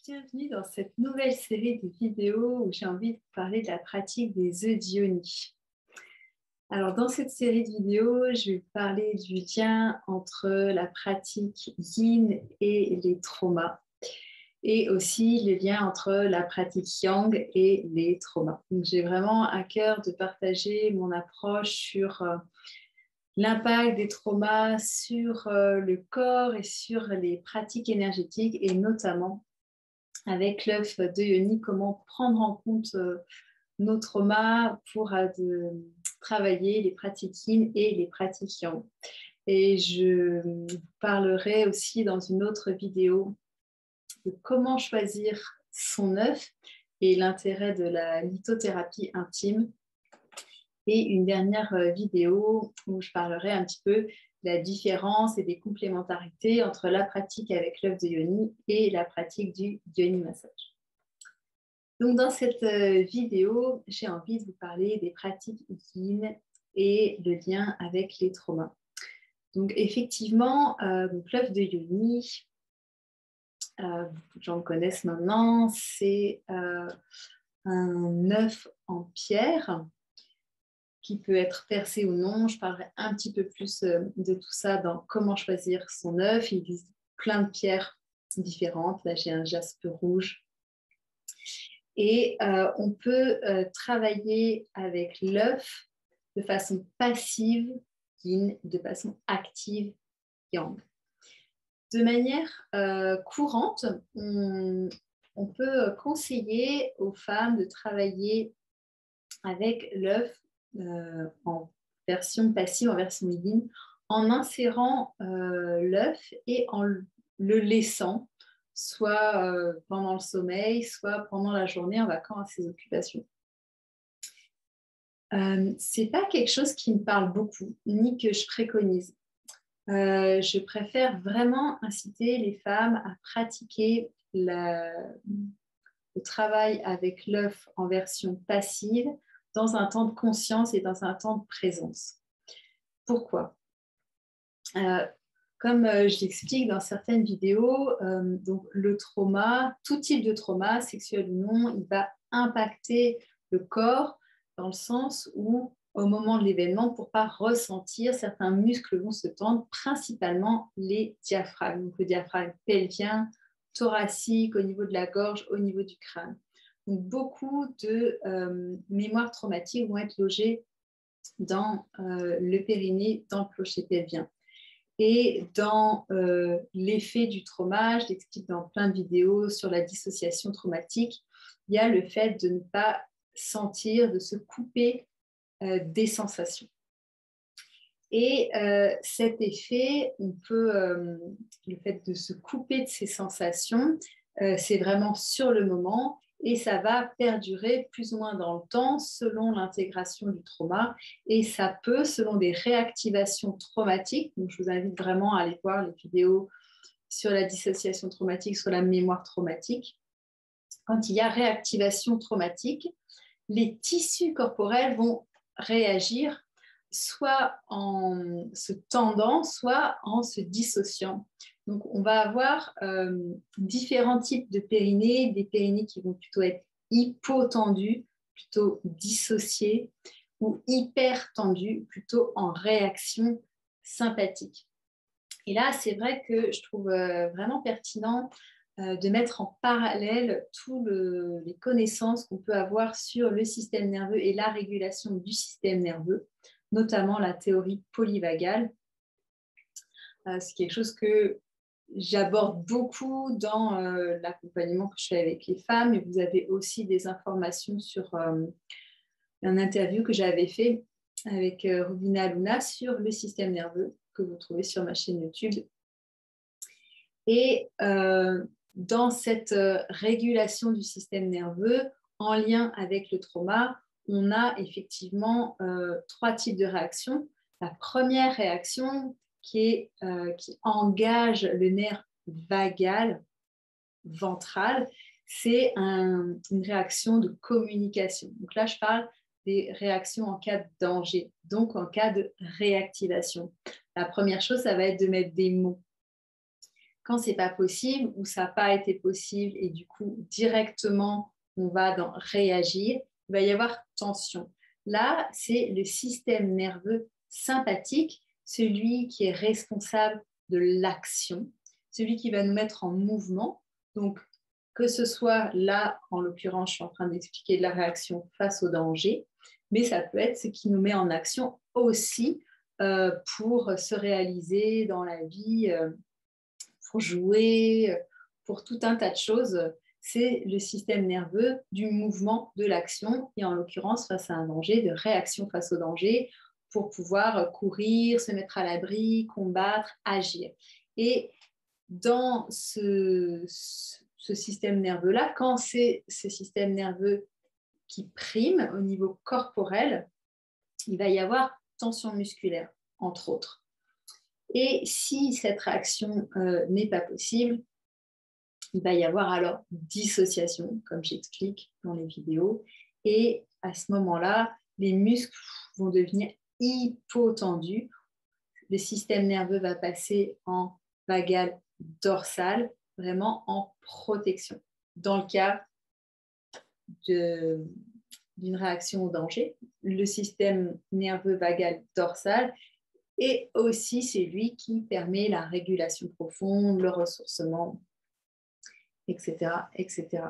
Bienvenue dans cette nouvelle série de vidéos où j'ai envie de vous parler de la pratique des œufs d'Ioni. Alors, dans cette série de vidéos, je vais vous parler du lien entre la pratique yin et les traumas et aussi le lien entre la pratique yang et les traumas. Donc, j'ai vraiment à cœur de partager mon approche sur l'impact des traumas sur le corps et sur les pratiques énergétiques et notamment avec l'œuf de Yoni, comment prendre en compte nos traumas pour travailler les pratiques yin et les pratiques yang. Et je vous parlerai aussi dans une autre vidéo de comment choisir son œuf et l'intérêt de la lithothérapie intime. Et une dernière vidéo où je parlerai un petit peu de la différence et des complémentarités entre la pratique avec l'œuf de Yoni et la pratique du Yoni massage. Donc, dans cette vidéo, j'ai envie de vous parler des pratiques yin et le lien avec les traumas. Donc, effectivement, l'œuf de Yoni, beaucoup de gens le connaissent maintenant, c'est un œuf en pierre qui peut être percé ou non. Je parlerai un petit peu plus de tout ça dans comment choisir son œuf. Il existe plein de pierres différentes. Là, j'ai un jaspe rouge. Et on peut travailler avec l'œuf de façon passive, yin, de façon active, yang. De manière courante, on peut conseiller aux femmes de travailler avec l'œuf en version passive, en version yin, en insérant l'œuf et en le laissant, soit pendant le sommeil, soit pendant la journée en vacances à ses occupations. C'est pas quelque chose qui me parle beaucoup, ni que je préconise. Je préfère vraiment inciter les femmes à pratiquer le travail avec l'œuf en version passive dans un temps de conscience et dans un temps de présence. Pourquoi ? Comme je l'explique dans certaines vidéos, donc le trauma, tout type de trauma, sexuel ou non, il va impacter le corps dans le sens où, au moment de l'événement, pour ne pas ressentir, certains muscles vont se tendre, principalement les diaphragmes. Donc le diaphragme pelvien, thoracique, au niveau de la gorge, au niveau du crâne. Donc, beaucoup de mémoires traumatiques vont être logées dans le périnée, dans le clocher pelvien. Et dans l'effet du trauma, je l'explique dans plein de vidéos sur la dissociation traumatique, il y a le fait de ne pas sentir, de se couper des sensations. Et cet effet, le fait de se couper de ces sensations, c'est vraiment sur le moment et ça va perdurer plus ou moins dans le temps selon l'intégration du trauma et ça peut, selon des réactivations traumatiques, donc je vous invite vraiment à aller voir les vidéos sur la dissociation traumatique, sur la mémoire traumatique. Quand il y a réactivation traumatique, les tissus corporels vont réagir soit en se tendant, soit en se dissociant. Donc, on va avoir différents types de périnées, des périnées qui vont plutôt être hypotendus, plutôt dissociés, ou hyper tendus, plutôt en réaction sympathique. Et là, c'est vrai que je trouve vraiment pertinent de mettre en parallèle toutes les connaissances qu'on peut avoir sur le système nerveux et la régulation du système nerveux, notamment la théorie polyvagale. C'est quelque chose que j'aborde beaucoup dans l'accompagnement que je fais avec les femmes. Et vous avez aussi des informations sur un interview que j'avais fait avec Rubina Luna sur le système nerveux que vous trouvez sur ma chaîne YouTube. Et dans cette régulation du système nerveux, en lien avec le trauma, on a effectivement 3 types de réactions. La première réaction qui engage le nerf vagal, ventral, c'est une réaction de communication. Donc là, je parle des réactions en cas de danger, donc en cas de réactivation. La première chose, ça va être de mettre des mots. Quand ce n'est pas possible ou ça n'a pas été possible et du coup, directement, on va réagir, il va y avoir tension. Là, c'est le système nerveux sympathique, celui qui est responsable de l'action, celui qui va nous mettre en mouvement. Donc, que ce soit là, en l'occurrence, je suis en train d'expliquer de la réaction face au danger, mais ça peut être ce qui nous met en action aussi pour se réaliser dans la vie, pour jouer, pour tout un tas de choses. C'est le système nerveux du mouvement de l'action et en l'occurrence face à un danger, de réaction face au danger pour pouvoir courir, se mettre à l'abri, combattre, agir. Et dans ce système nerveux-là, quand c'est ce système nerveux qui prime au niveau corporel, il va y avoir tension musculaire, entre autres. Et si cette réaction n'est pas possible, il va y avoir alors dissociation, comme j'explique dans les vidéos. Et à ce moment-là, les muscles vont devenir hypotendus. Le système nerveux va passer en vagal dorsal, vraiment en protection. Dans le cas d'une réaction au danger, le système nerveux vagal dorsal est aussi celui qui permet la régulation profonde, le ressourcement, etc., etc.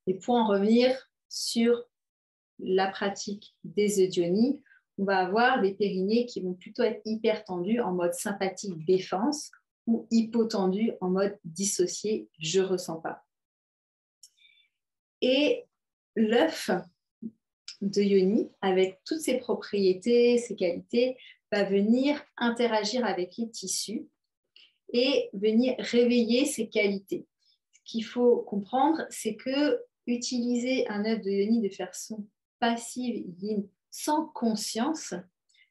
Et pour en revenir sur la pratique des eudionies, on va avoir des périnées qui vont plutôt être hyper tendus en mode sympathique défense ou hypotendus en mode dissocié, je ne ressens pas. Et l'œuf de yoni, avec toutes ses propriétés, ses qualités, va venir interagir avec les tissus et venir réveiller ses qualités. Ce qu'il faut comprendre, c'est que utiliser un œuf de yoni de façon passive yin sans conscience,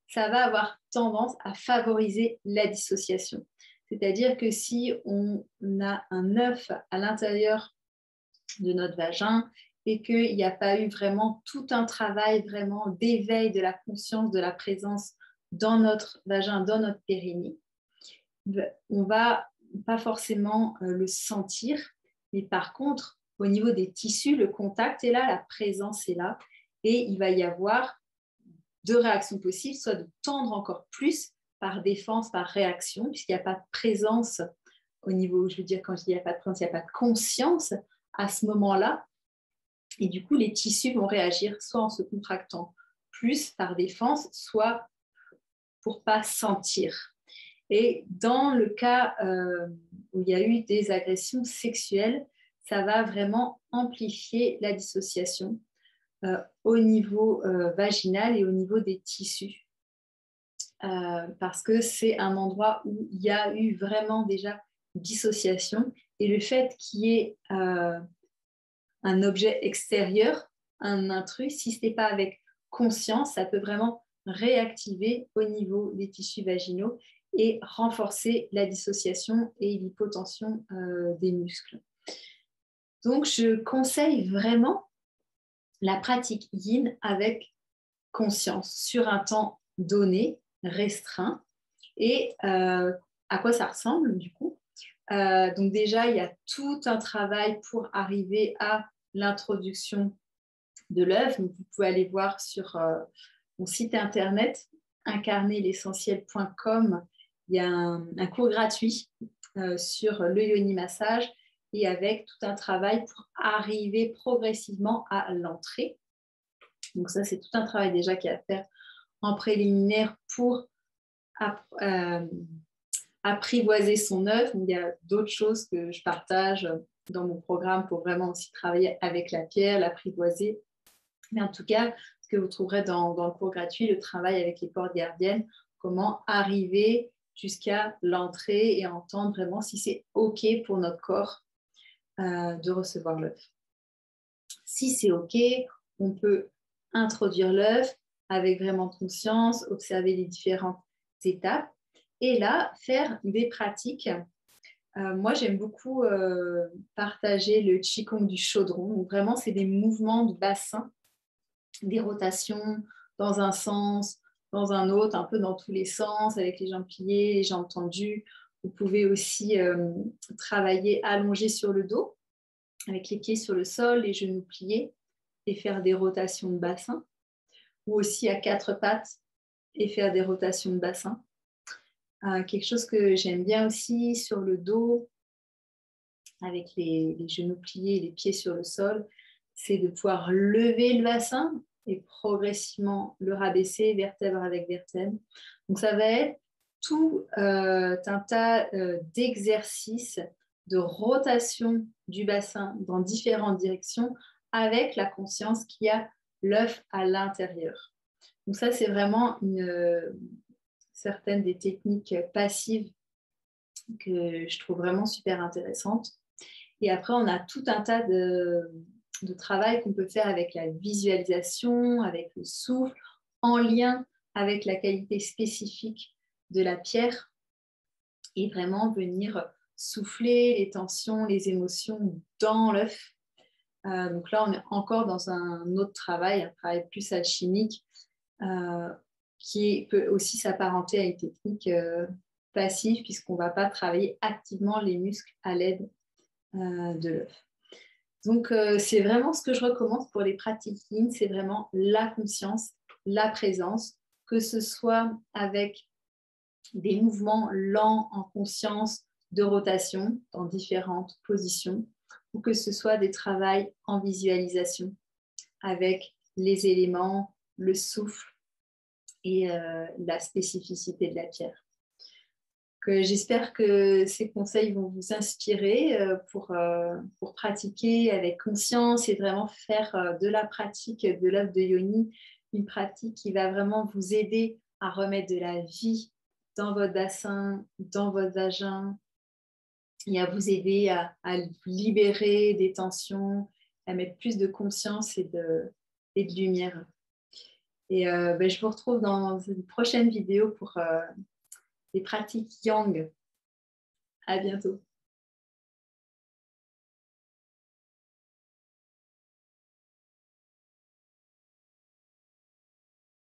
ça va avoir tendance à favoriser la dissociation. C'est-à-dire que si on a un œuf à l'intérieur de notre vagin et qu'il n'y a pas eu vraiment tout un travail vraiment d'éveil de la conscience, de la présence dans notre vagin, dans notre périnée, on ne va pas forcément le sentir, mais par contre, au niveau des tissus, le contact est là, la présence est là, et il va y avoir deux réactions possibles, soit de tendre encore plus par défense, par réaction, puisqu'il n'y a pas de présence au niveau, je veux dire, quand je dis il n'y a pas de présence, il n'y a pas de conscience à ce moment-là, et du coup, les tissus vont réagir soit en se contractant plus par défense, soit pour ne pas sentir. Et dans le cas où il y a eu des agressions sexuelles, ça va vraiment amplifier la dissociation au niveau vaginal et au niveau des tissus. Parce que c'est un endroit où il y a eu vraiment déjà dissociation. Et le fait qu'il y ait un objet extérieur, un intrus, si ce n'est pas avec conscience, ça peut vraiment réactiver au niveau des tissus vaginaux et renforcer la dissociation et l'hypotension des muscles. Donc, je conseille vraiment la pratique yin avec conscience sur un temps donné, restreint. Et à quoi ça ressemble du coup? Donc déjà, il y a tout un travail pour arriver à l'introduction de l'œuf. Donc, vous pouvez aller voir sur mon site internet incarnerlessentiel.com. Il y a un cours gratuit sur le yoni massage et avec tout un travail pour arriver progressivement à l'entrée. Donc ça, c'est tout un travail déjà qu'il y a à faire en préliminaire pour apprivoiser son œuf. Il y a d'autres choses que je partage dans mon programme pour vraiment aussi travailler avec la pierre, l'apprivoiser. Mais en tout cas, ce que vous trouverez dans le cours gratuit, le travail avec les portes gardiennes, comment arriver jusqu'à l'entrée et entendre vraiment si c'est OK pour notre corps de recevoir l'œuf. Si c'est OK, on peut introduire l'œuf avec vraiment conscience, observer les différentes étapes et là, faire des pratiques. Moi, j'aime beaucoup partager le Qigong du chaudron. Donc, vraiment, c'est des mouvements de bassin, des rotations dans un sens, dans un autre, un peu dans tous les sens, avec les jambes pliées, les jambes tendues, Vous pouvez aussi travailler allongé sur le dos, avec les pieds sur le sol, les genoux pliés, et faire des rotations de bassin, ou aussi à quatre pattes et faire des rotations de bassin. Quelque chose que j'aime bien aussi sur le dos, avec les genoux pliés et les pieds sur le sol, c'est de pouvoir lever le bassin et progressivement le rabaisser vertèbre avec vertèbre. Donc ça va être tout un tas d'exercices de rotation du bassin dans différentes directions avec la conscience qu'il y a l'œuf à l'intérieur. Donc ça, c'est vraiment certaines des techniques passives que je trouve vraiment super intéressantes. Et après, on a tout un tas de travail qu'on peut faire avec la visualisation, avec le souffle, en lien avec la qualité spécifique de la pierre et vraiment venir souffler les tensions, les émotions dans l'œuf. Donc là, on est encore dans un autre travail, un travail plus alchimique, qui peut aussi s'apparenter à une technique passive, puisqu'on ne va pas travailler activement les muscles à l'aide de l'œuf. Donc, c'est vraiment ce que je recommande pour les pratiques yin, c'est vraiment la conscience, la présence, que ce soit avec des mouvements lents en conscience de rotation dans différentes positions, ou que ce soit des travails en visualisation avec les éléments, le souffle et la spécificité de la pierre. J'espère que ces conseils vont vous inspirer pour pratiquer avec conscience et vraiment faire de la pratique de l'œuf de Yoni une pratique qui va vraiment vous aider à remettre de la vie dans votre bassin, dans votre vagin et à vous aider à libérer des tensions, à mettre plus de conscience et de lumière. Et je vous retrouve dans une prochaine vidéo pour des pratiques yang. À bientôt.